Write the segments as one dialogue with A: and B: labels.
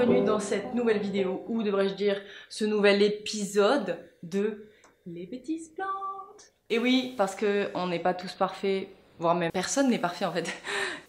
A: bienvenue dans cette nouvelle vidéo, ou devrais-je dire ce nouvel épisode de Les Bêtises Plantes. Et oui, parce que on n'est pas tous parfaits, voire même personne n'est parfait en fait.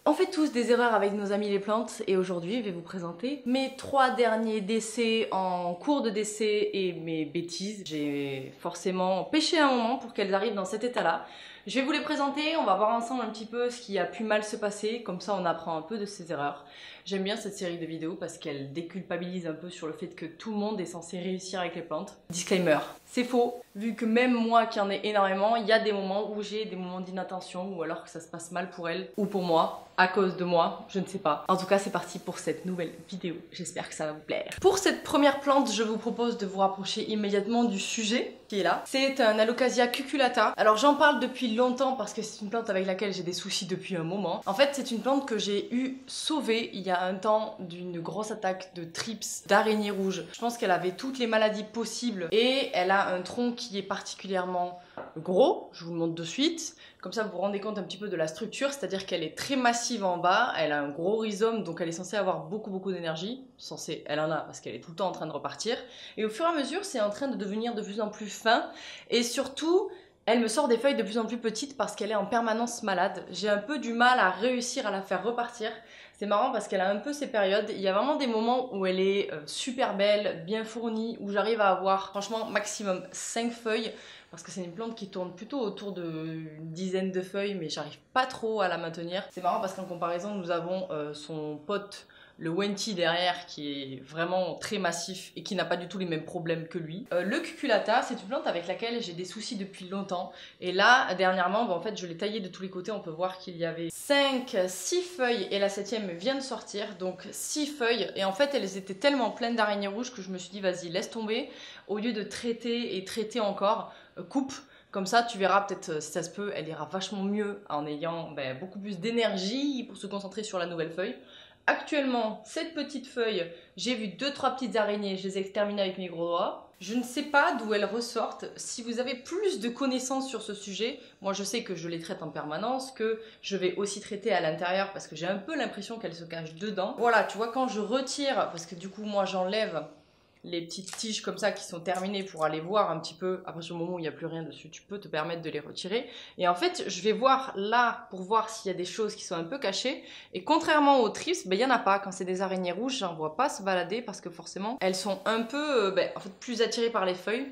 A: On fait tous des erreurs avec nos amis les plantes et aujourd'hui je vais vous présenter mes 3 derniers décès en cours de décès et mes bêtises. J'ai forcément pêché un moment pour qu'elles arrivent dans cet état-là. Je vais vous les présenter, on va voir ensemble un petit peu ce qui a pu mal se passer, comme ça on apprend un peu de ses erreurs. J'aime bien cette série de vidéos parce qu'elle déculpabilise un peu sur le fait que tout le monde est censé réussir avec les plantes. Disclaimer, c'est faux, vu que même moi qui en ai énormément, il y a des moments où j'ai des moments d'inattention ou alors que ça se passe mal pour elle ou pour moi, à cause de moi, je ne sais pas. En tout cas, c'est parti pour cette nouvelle vidéo. J'espère que ça va vous plaire. Pour cette première plante, je vous propose de vous rapprocher immédiatement du sujet qui est là. C'est un Alocasia cuculata. Alors j'en parle depuis longtemps parce que c'est une plante avec laquelle j'ai des soucis depuis un moment. En fait, c'est une plante que j'ai eu sauvée il y a un temps d'une grosse attaque de thrips, d'araignées rouges. Je pense qu'elle avait toutes les maladies possibles et elle a un tronc qui est particulièrement gros. Je vous le montre de suite. Comme ça, vous vous rendez compte un petit peu de la structure, c'est-à-dire qu'elle est très massive en bas, elle a un gros rhizome, donc elle est censée avoir beaucoup d'énergie. Censée, elle en a parce qu'elle est tout le temps en train de repartir. Et au fur et à mesure, c'est en train de devenir de plus en plus fin. Et surtout, elle me sort des feuilles de plus en plus petites parce qu'elle est en permanence malade. J'ai un peu du mal à réussir à la faire repartir. C'est marrant parce qu'elle a un peu ses périodes. Il y a vraiment des moments où elle est super belle, bien fournie, où j'arrive à avoir franchement maximum 5 feuilles. Parce que c'est une plante qui tourne plutôt autour d'une dizaine de feuilles, mais j'arrive pas trop à la maintenir. C'est marrant parce qu'en comparaison, nous avons son pote, le Wenti derrière, qui est vraiment très massif et qui n'a pas du tout les mêmes problèmes que lui. Le cuculata, c'est une plante avec laquelle j'ai des soucis depuis longtemps. Et là, dernièrement, en fait, je l'ai taillée de tous les côtés. On peut voir qu'il y avait 6 feuilles et la 7e vient de sortir. Donc 6 feuilles. Et en fait, elles étaient tellement pleines d'araignées rouges que je me suis dit, vas-y, laisse tomber. Au lieu de traiter et traiter encore, coupe. Comme ça, tu verras peut-être, si ça se peut, elle ira vachement mieux en ayant beaucoup plus d'énergie pour se concentrer sur la nouvelle feuille. Actuellement, cette petite feuille, j'ai vu 2-3 petites araignées, je les ai exterminées avec mes gros doigts. Je ne sais pas d'où elles ressortent. Si vous avez plus de connaissances sur ce sujet, moi je sais que je les traite en permanence, que je vais aussi traiter à l'intérieur parce que j'ai un peu l'impression qu'elles se cachent dedans. Voilà, tu vois, quand je retire, parce que du coup moi j'enlève les petites tiges comme ça qui sont terminées pour aller voir un petit peu, à partir du moment où il n'y a plus rien dessus, tu peux te permettre de les retirer. Et en fait, je vais voir là pour voir s'il y a des choses qui sont un peu cachées. Et contrairement aux thrips, il n'y en a pas. Quand c'est des araignées rouges, j'en vois pas se balader parce que forcément, elles sont un peu en fait, plus attirées par les feuilles.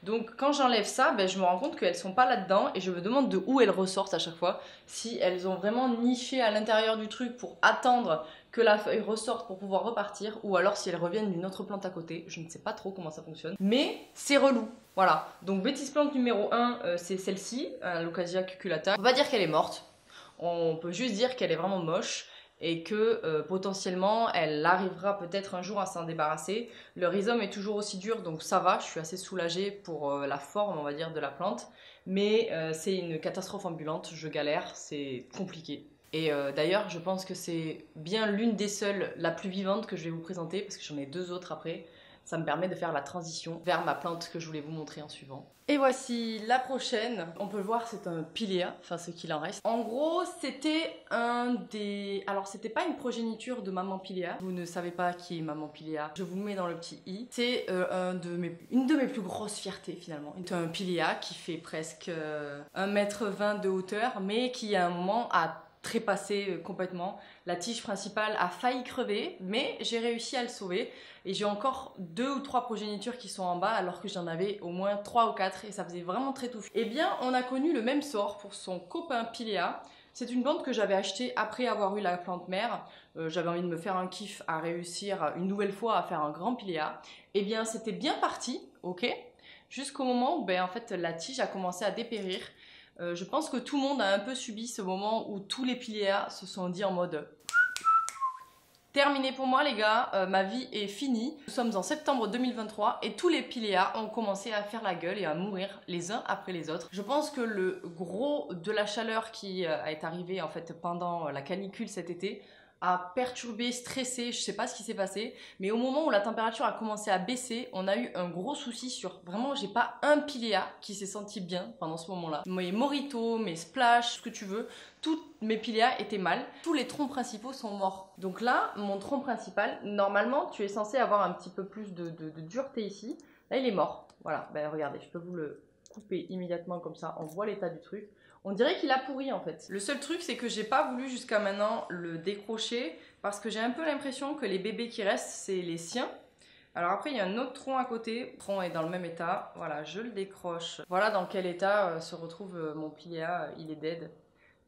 A: Donc quand j'enlève ça, je me rends compte qu'elles sont pas là-dedans et je me demande de où elles ressortent à chaque fois. Si elles ont vraiment niché à l'intérieur du truc pour attendre que la feuille ressorte pour pouvoir repartir, ou alors si elles reviennent d'une autre plante à côté. Je ne sais pas trop comment ça fonctionne, mais c'est relou. Voilà, donc bêtise plante numéro 1, c'est celle-ci, l'Alocasia cuculata. On va pas dire qu'elle est morte, on peut juste dire qu'elle est vraiment moche et que potentiellement elle arrivera peut-être un jour à s'en débarrasser. Le rhizome est toujours aussi dur, donc ça va, je suis assez soulagée pour la forme, on va dire, de la plante, mais c'est une catastrophe ambulante, je galère, c'est compliqué. Et d'ailleurs, je pense que c'est bien l'une des seules, la plus vivante que je vais vous présenter, parce que j'en ai 2 autres après. Ça me permet de faire la transition vers ma plante que je voulais vous montrer en suivant. Et voici la prochaine. On peut le voir, c'est un pilea, enfin ce qu'il en reste. En gros, c'était un des... Alors, c'était pas une progéniture de maman pilea. Vous ne savez pas qui est maman pilea. Je vous le mets dans le petit i. C'est une de mes plus grosses fiertés finalement. C'est un pilea qui fait presque 1,20 m de hauteur, mais qui à un moment a trépassé complètement. La tige principale a failli crever, mais j'ai réussi à le sauver. Et j'ai encore 2 ou 3 progénitures qui sont en bas, alors que j'en avais au moins 3 ou 4, et ça faisait vraiment très touffu. Eh bien, on a connu le même sort pour son copain pilea. C'est une plante que j'avais achetée après avoir eu la plante mère. J'avais envie de me faire un kiff à réussir une nouvelle fois à faire un grand pilea. Eh bien, c'était bien parti, ok, jusqu'au moment où en fait, la tige a commencé à dépérir. Je pense que tout le monde a un peu subi ce moment où tous les piléas se sont dit en mode terminé pour moi les gars, ma vie est finie. Nous sommes en septembre 2023 et tous les piléas ont commencé à faire la gueule et à mourir les uns après les autres. Je pense que le gros de la chaleur qui est arrivé en fait pendant la canicule cet été a perturbé, stressé, je sais pas ce qui s'est passé, mais au moment où la température a commencé à baisser, on a eu un gros souci sur, vraiment j'ai pas un piléa qui s'est senti bien pendant ce moment-là. Mes moritos, mes splash, ce que tu veux, tous mes piléas étaient mal, tous les troncs principaux sont morts. Donc là, mon tronc principal, normalement tu es censé avoir un petit peu plus de dureté ici, là il est mort. Voilà, ben regardez, je peux vous le couper immédiatement comme ça, on voit l'état du truc. On dirait qu'il a pourri en fait. Le seul truc c'est que j'ai pas voulu jusqu'à maintenant le décrocher parce que j'ai un peu l'impression que les bébés qui restent c'est les siens. Alors après il y a un autre tronc à côté, le tronc est dans le même état, voilà je le décroche. Voilà dans quel état se retrouve mon piléa, il est dead.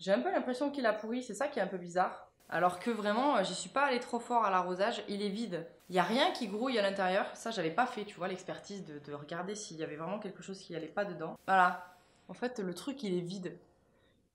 A: J'ai un peu l'impression qu'il a pourri, c'est ça qui est un peu bizarre. Alors que vraiment j'y suis pas allée trop fort à l'arrosage, il est vide. Il n'y a rien qui grouille à l'intérieur, ça j'avais pas fait tu vois l'expertise de regarder s'il y avait vraiment quelque chose qui allait pas dedans. Voilà, en fait le truc il est vide.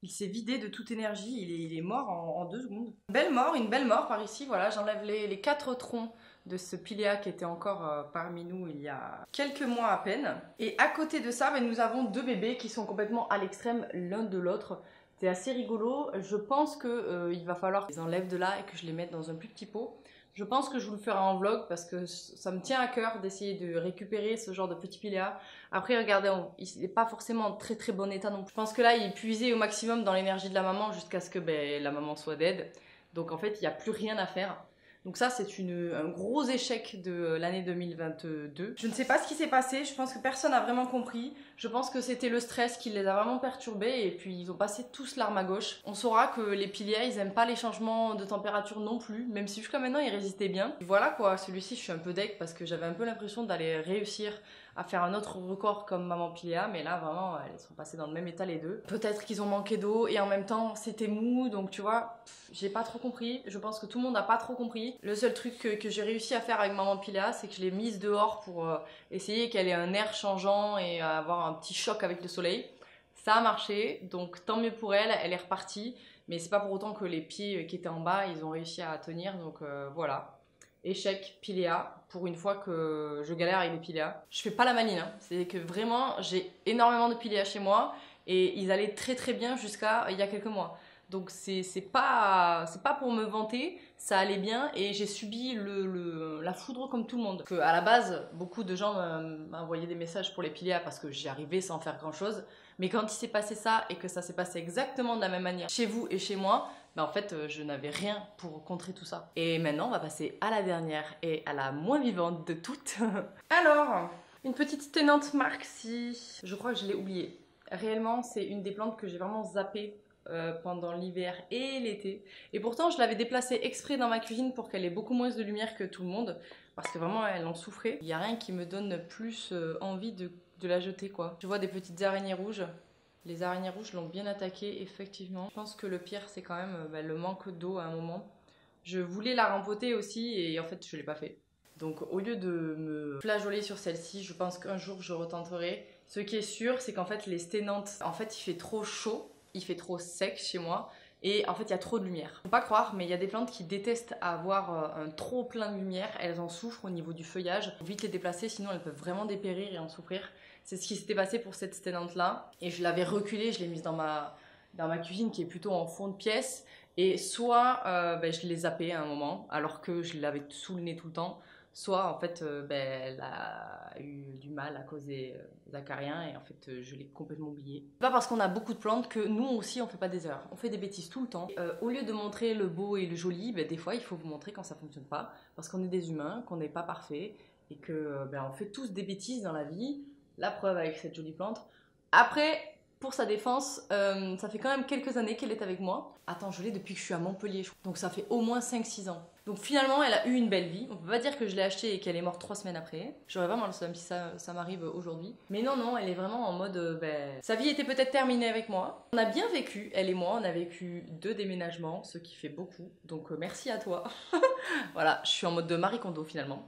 A: Il s'est vidé de toute énergie, il est mort en 2 secondes. Une belle mort par ici, voilà, j'enlève les 4 troncs de ce piléa qui était encore parmi nous il y a quelques mois à peine. Et à côté de ça, nous avons 2 bébés qui sont complètement à l'extrême l'un de l'autre. C'est assez rigolo, je pense qu'il va falloir que je les enlève de là et que je les mette dans un plus petit pot. Je pense que je vous le ferai en vlog parce que ça me tient à cœur d'essayer de récupérer ce genre de petits piléas. Après, regardez, il n'est pas forcément en très très bon état non plus. Je pense que là, il est puisé au maximum dans l'énergie de la maman jusqu'à ce que la maman soit dead. Donc en fait, il n'y a plus rien à faire. Donc ça, c'est un gros échec de l'année 2022. Je ne sais pas ce qui s'est passé, je pense que personne n'a vraiment compris. Je pense que c'était le stress qui les a vraiment perturbés et puis ils ont passé tous l'arme à gauche. On saura que les piliers, ils aiment pas les changements de température non plus, même si jusqu'à maintenant ils résistaient bien. Et voilà quoi, celui-ci je suis un peu deg parce que j'avais un peu l'impression d'aller réussir à faire un autre record comme maman Piléa, mais là vraiment elles sont passées dans le même état les deux. Peut-être qu'ils ont manqué d'eau et en même temps c'était mou, donc tu vois, j'ai pas trop compris. Je pense que tout le monde n'a pas trop compris. Le seul truc que j'ai réussi à faire avec maman Piléa, c'est que je l'ai mise dehors pour essayer qu'elle ait un air changeant et avoir un petit choc avec le soleil. Ça a marché, donc tant mieux pour elle, elle est repartie. Mais c'est pas pour autant que les pieds qui étaient en bas, ils ont réussi à tenir, donc voilà. Échec, piléa, pour une fois que je galère avec les piléas. Je fais pas la maline, hein. C'est que vraiment j'ai énormément de piléas chez moi et ils allaient très très bien jusqu'à il y a quelques mois. Donc c'est pas pour me vanter, ça allait bien et j'ai subi la foudre comme tout le monde. Que à la base, beaucoup de gens m'envoyaient des messages pour les piléas parce que j'y arrivais sans faire grand chose. Mais quand il s'est passé ça et que ça s'est passé exactement de la même manière chez vous et chez moi, en fait, je n'avais rien pour contrer tout ça. Et maintenant, on va passer à la dernière et à la moins vivante de toutes. Alors, une petite ténante Marxie. Je crois que je l'ai oubliée. Réellement, c'est une des plantes que j'ai vraiment zappée pendant l'hiver et l'été. Et pourtant, je l'avais déplacée exprès dans ma cuisine pour qu'elle ait beaucoup moins de lumière que tout le monde. Parce que vraiment, elle en souffrait. Il n'y a rien qui me donne plus envie de la jeter, quoi. Je vois des petites araignées rouges. Les araignées rouges l'ont bien attaqué, effectivement. Je pense que le pire, c'est quand même le manque d'eau à un moment. Je voulais la rempoter aussi et en fait, je ne l'ai pas fait. Donc, au lieu de me flageoler sur celle-ci, je pense qu'un jour, je retenterai. Ce qui est sûr, c'est qu'en fait, les sténantes, en fait, il fait trop chaud, il fait trop sec chez moi. Et en fait, il y a trop de lumière. Faut pas croire, mais il y a des plantes qui détestent avoir un trop plein de lumière. Elles en souffrent au niveau du feuillage. Faut vite les déplacer, sinon elles peuvent vraiment dépérir et en souffrir. C'est ce qui s'était passé pour cette sténante là. Et je l'avais reculée, je l'ai mise dans ma cuisine qui est plutôt en fond de pièce. Et soit je l'ai zappée à un moment, alors que je l'avais sous le nez tout le temps. Soit en fait elle a eu du mal à cause des acariens et en fait je l'ai complètement oublié. C'est pas parce qu'on a beaucoup de plantes que nous aussi on fait pas des erreurs, on fait des bêtises tout le temps. Au lieu de montrer le beau et le joli, des fois il faut vous montrer quand ça fonctionne pas, parce qu'on est des humains, qu'on n'est pas parfait et que on fait tous des bêtises dans la vie. La preuve avec cette jolie plante. Après, pour sa défense, ça fait quand même quelques années qu'elle est avec moi. Attends, je l'ai depuis que je suis à Montpellier, donc ça fait au moins 5-6 ans. Donc finalement, elle a eu une belle vie. On peut pas dire que je l'ai achetée et qu'elle est morte 3 semaines après. J'aurais vraiment le seum si ça m'arrive aujourd'hui. Mais non, elle est vraiment en mode... sa vie était peut-être terminée avec moi. On a bien vécu, elle et moi. On a vécu 2 déménagements, ce qui fait beaucoup. Donc merci à toi. Voilà, je suis en mode de Marie Kondo finalement.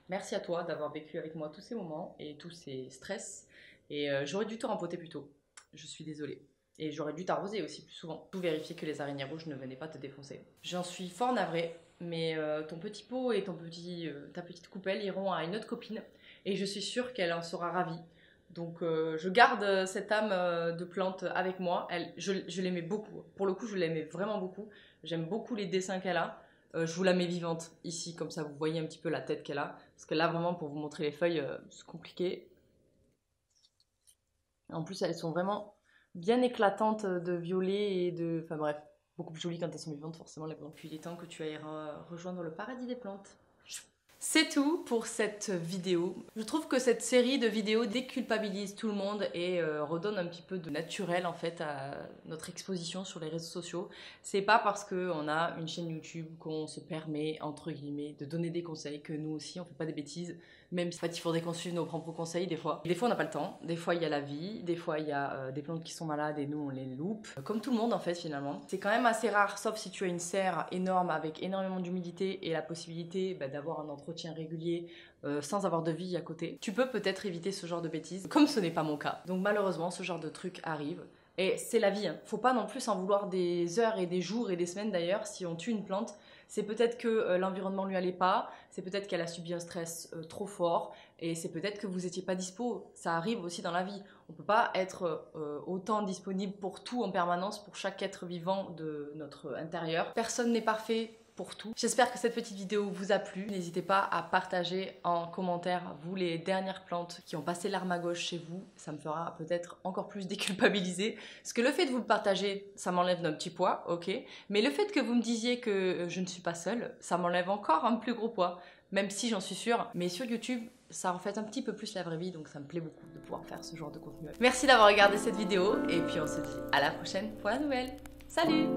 A: Merci à toi d'avoir vécu avec moi tous ces moments et tous ces stress. Et j'aurais dû te rempoter plus tôt. Je suis désolée. Et j'aurais dû t'arroser aussi plus souvent. Tout vérifier que les araignées rouges ne venaient pas te défoncer. J'en suis fort navrée, mais ton petit pot et ta petite coupelle iront à une autre copine. Et je suis sûre qu'elle en sera ravie. Donc je garde cette âme de plante avec moi. Je l'aimais beaucoup. Pour le coup, je l'aimais vraiment beaucoup. J'aime beaucoup les dessins qu'elle a. Je vous la mets vivante ici, comme ça vous voyez un petit peu la tête qu'elle a. Parce que là, vraiment, pour vous montrer les feuilles, c'est compliqué. En plus, elles sont vraiment bien éclatantes de violet et de... Enfin bref, beaucoup plus jolies quand elles sont vivantes, forcément, les plantes. Puis il est temps que tu ailles rejoindre le paradis des plantes. C'est tout pour cette vidéo. Je trouve que cette série de vidéos déculpabilise tout le monde et redonne un petit peu de naturel en fait à notre exposition sur les réseaux sociaux. C'est pas parce qu'on a une chaîne YouTube qu'on se permet, entre guillemets, de donner des conseils que nous aussi on fait pas des bêtises. Même si en fait, il faudrait qu'on suive nos propres conseils des fois. Des fois on n'a pas le temps, des fois il y a la vie, des fois il y a des plantes qui sont malades et nous on les loupe. Comme tout le monde en fait finalement. C'est quand même assez rare, sauf si tu as une serre énorme avec énormément d'humidité et la possibilité d'avoir un entretien régulier sans avoir de vie à côté. Tu peux peut-être éviter ce genre de bêtises, comme ce n'est pas mon cas. Donc malheureusement ce genre de truc arrive. Et c'est la vie, hein. Faut pas non plus en vouloir des heures et des jours et des semaines d'ailleurs si on tue une plante. C'est peut-être que l'environnement lui allait pas, c'est peut-être qu'elle a subi un stress trop fort, et c'est peut-être que vous étiez pas dispo. Ça arrive aussi dans la vie. On peut pas être autant disponible pour tout en permanence, pour chaque être vivant de notre intérieur. Personne n'est parfait pour tout. J'espère que cette petite vidéo vous a plu. N'hésitez pas à partager en commentaire, vous, les dernières plantes qui ont passé l'arme à gauche chez vous. Ça me fera peut-être encore plus déculpabiliser. Parce que le fait de vous le partager, ça m'enlève d'un petit poids, ok. Mais le fait que vous me disiez que je ne suis pas seule, ça m'enlève encore un plus gros poids. Même si j'en suis sûre. Mais sur YouTube, ça reflète un petit peu plus la vraie vie, donc ça me plaît beaucoup de pouvoir faire ce genre de contenu. Merci d'avoir regardé cette vidéo, et puis on se dit à la prochaine pour la nouvelle. Salut!